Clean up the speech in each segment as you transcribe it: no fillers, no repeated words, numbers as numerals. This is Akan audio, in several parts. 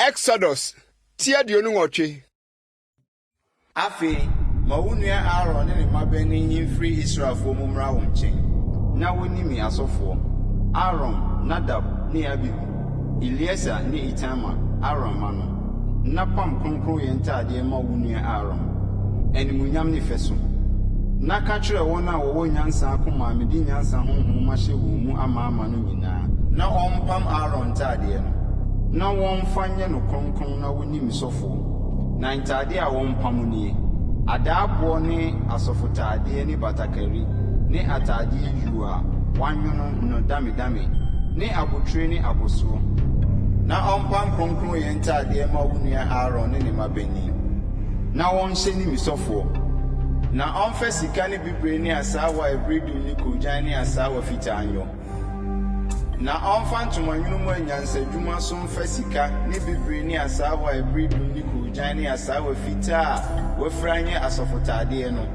Exodus tia dionu nwotwe. Afi ma wunua Aaron ne mabani himfiri Israelfo mumra wo nchen. Na wonimi asofo. Aaron, Nadab ne Abihu, Eliezer ne Itamar, Aaron mano. Na pam kronkron ye ntade ma wunua Aaron. Animunyam ne feso. Na ka kire won a wo nyansa akoma medi nyansa honhom ma hye wo mu ama no nyina. Na ompam Aaron ntade no. Na won fanye no kronkron na wonim sofo. Na ntade a won pam nie. Adaabo ne asofotade ne batakari ne atade yuwa wanyono no dame ne abotire ne aboso. Na ompam kronkron ye ntade ma wunua Aaron ne mabani. Na won hye ni misofo. Na onfa sika ne bibre ne asawa ebredum ne kojan ne asawa fitanyo. Na onfa ntomanwunu mu anyansa dwuma so mfa sika ne bibre ne asawa ebredum ne kojan ne asawa fita wafranye asofotade no.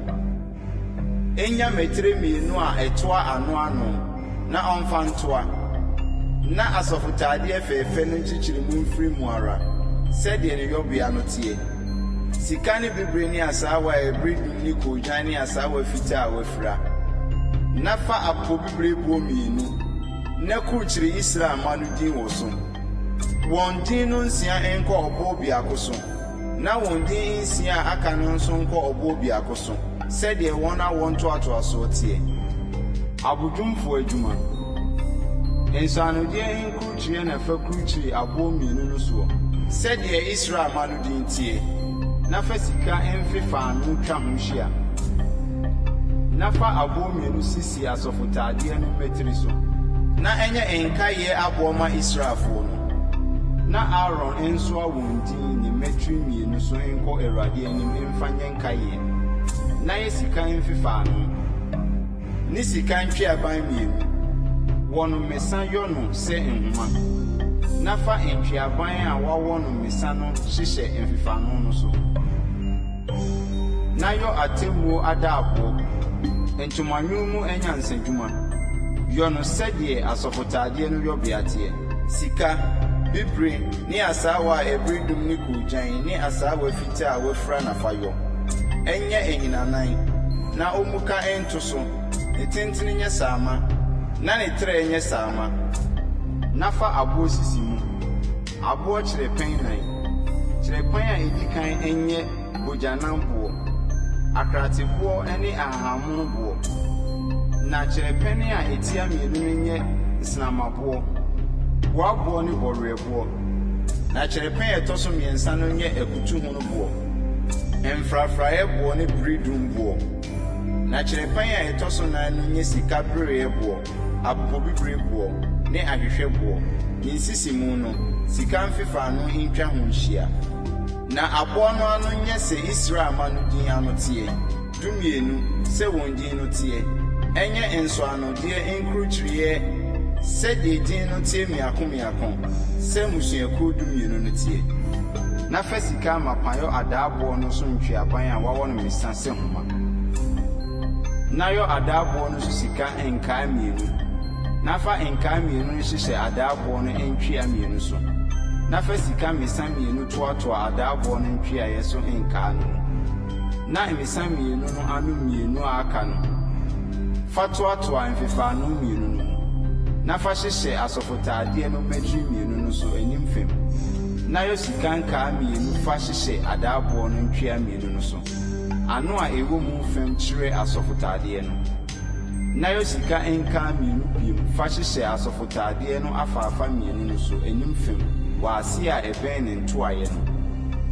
Enya metre mienu a etoa ano na onfa ntoa. Na asofotade afefe no nchichiri mu mfiri mu ara. Sede ne yobia no tie. Sika ne bibre ne asawa ebredum ne kojan ne asawa fita wafra. Na fa apo bibre bo mienu. Na kuchiri Israel manu din wo so. Won din no nsia enko obo biako so. Na won din nsia aka no nso nko obo biako so. Sede won a won to aso tie. Abudwumfo adwuma. Ensano die enkuchiri na fa kuchiri abo mienu no so. Sede Israel manu din tie. Na fa sika emfifa no twa ho hia. Na fa abo mienu sisi asofotade no metri so. Na enye enkaye aboma Israelfo no. Na Aaron enso awundi ni metri mienu so enko Awurade anim emfanye enkaye. Na yesika emfifa no. Ni sika ntwe aban mienu. Wono mesa yo no se enhuma. Na fa ntwe aban a wawo no mesa no hihye emfifa no so. Na yo atemmuo adaabo. Entomanwumu enyansa dwuma. Yono sedie asofotade no yobiatie. Sika, bibre, ni asawa ebredum ni kujan, ni asawa fita wafra na fayo. Enye enyinanan, na omuka entoso, ne tentene nye sama, na ne tre nye sama. Nafa abo sisi mu. Abo chirepen nan. Chirepen a edikan enye bojanambo. Akratebo ene ahamunbo. Na cherepene a etia mienu nye snamabo wabo ni borebo na cherepene etoso miensa no nye ekutu hu no bo emfrafrae bo ni bridum bo na cherepene a etoso na no nye sika brere bo abobibre bo ne ahwehwe bo ni sisi mu no sika mfifa no ntwa ho hia na abo no anu nye se Israel manu din anotie dumienu se won din no tie enye enso anodie enkruchiriye sede din no tie miako se musuaku dumienu no tie na fasika mapayo adaabo no so ntwe aban a wawo no misase homa na yo adaabo no so sika enka mienu na fa enka mienu no hihye adaabo no entwe amienu so na fasika misa mienu toato adaabo no ntwe ayeso enka no na misa mienu no anu mienu aka no Fatuatu amfifa no mienu no. Na fa hihye asofotade no metri mienu no so animfem. Na yo sikanka mienu fa hihye adaabo no ntwea mienu no so. Ano a ewo mu fem kire asofotade no. Na yo sika enka mienu biem fa hihye asofotade no afafa mienu no so animfem. Wa ase a eben ne ntoaye no.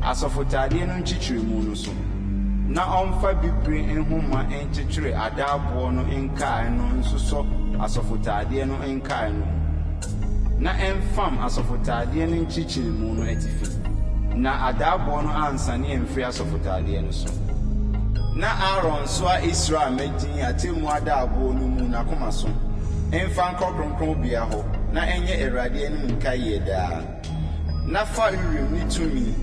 Asofotade no nchichire mu no so. Na onfa bibre enhuma enchichire adaabo no enkae no nsoso asofotade no enkae no na enfam asofotade no nchichire mu no atifi na adaabo no ansane emfiri asofotade no so na Aaron so a Israel medin atemu adaabo no mu na koma so emfa nkronkron bia ho na enye Awurade anim nkae daa na fa urim ni tumi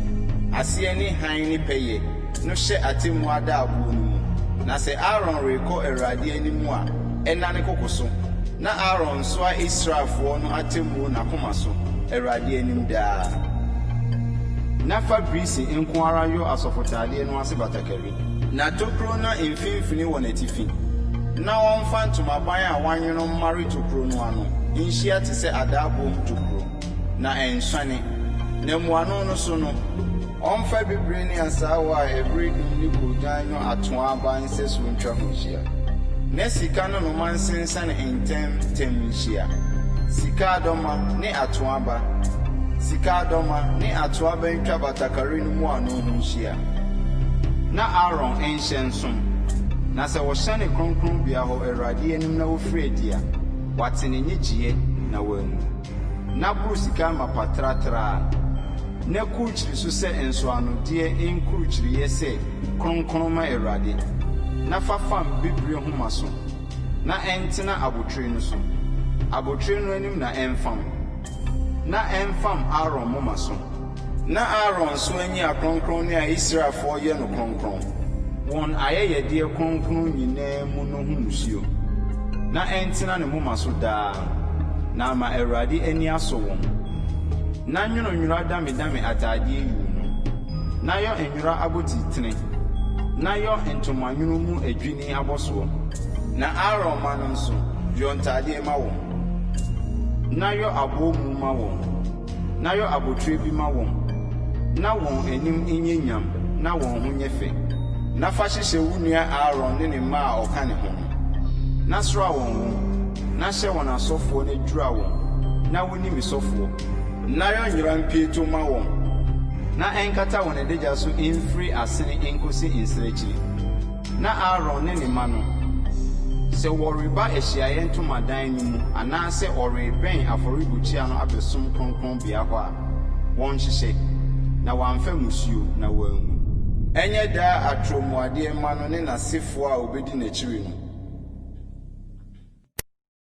ase ni han ni peye no she atemu adaabo no na se Aaron reko Awurade animu a enane kokoso na Aaron so a Israelfo no atemu na koma so Awurade anim daa na fabrice nko ara yo asɔfotadeɛ no ase batakari na tokuro na mfimfini wɔ n'atifi na wɔmfa ntomaban a wanyono mmare tokuro no ano nhyia te sɛ adaabom tokuro na ɛnsane na mmuano no so no ɔmfa bibire ne asaawa a ɛbere dum ne kodwan no atoa aba nsɛ so ntwa ho hyia na sika no no mansensane ntɛm nhyia sika adɔma ne atoa aba sika adɔma ne atoa aba ntwa batakari no mu ano ho hyia na Aaron ɛnhyɛ nsom na sɛ wɔhyɛ ne kronkron bia hɔ Awurade anim na wɔfiri adi a wate ne nyigyie na wɔamu na boro sika mapatratra na kurukyiri so sɛ nsoanodeɛ nkurukyiriyɛ sɛ kronkron ma Awurade na fafam bibire homa so na ɛntena abotire no so abotire no anim na ɛmfam Aaron moma so na Aaron so anyi akronkron ne a Israelfoɔ yɛ no kronkron wɔn ayɛyɛdeɛ kronkron nyinaa mu no ho musuo na ɛntena ne moma so daa na ama Awurade ani asɔ wɔn na nwononwora dame ataadeɛ yiw no na yɔ nwora abotitene na yɔ ntomanwono mu adwini abɔsoɔ na Aaron ma no nso yɔ ntaadeɛ ma wɔn na yɔ aboɔ mu ma wɔn na yɔ abotire bi ma wɔn na wɔn anim nye nyam na wɔn ho nyɛ fɛ na fa hyehyɛ wo nua Aaron ne ne mma a ɔka ne ho na sora wɔn ho na hyɛ wɔn asɔfoɔ ne dwura wɔn na woni mi sɔfoɔ na yɔ nwura mpieto ma wɔn na ɛnkata wɔn adagya so mfiri asene nkosi nsirakyiri na Aaron ne ne mma no sɛ wɔreba ahyiaeɛ ntomadan no mu anaasɛ ɔrebɛn afɔrebukyia no abɛsom kronkronbea hɔ a wɔnhyehyɛ na wɔamfa musuo na wɔanwu ɛnyɛ daa atromuadeɛ ma no ne n'asefoɔ a obedi n'akyiri no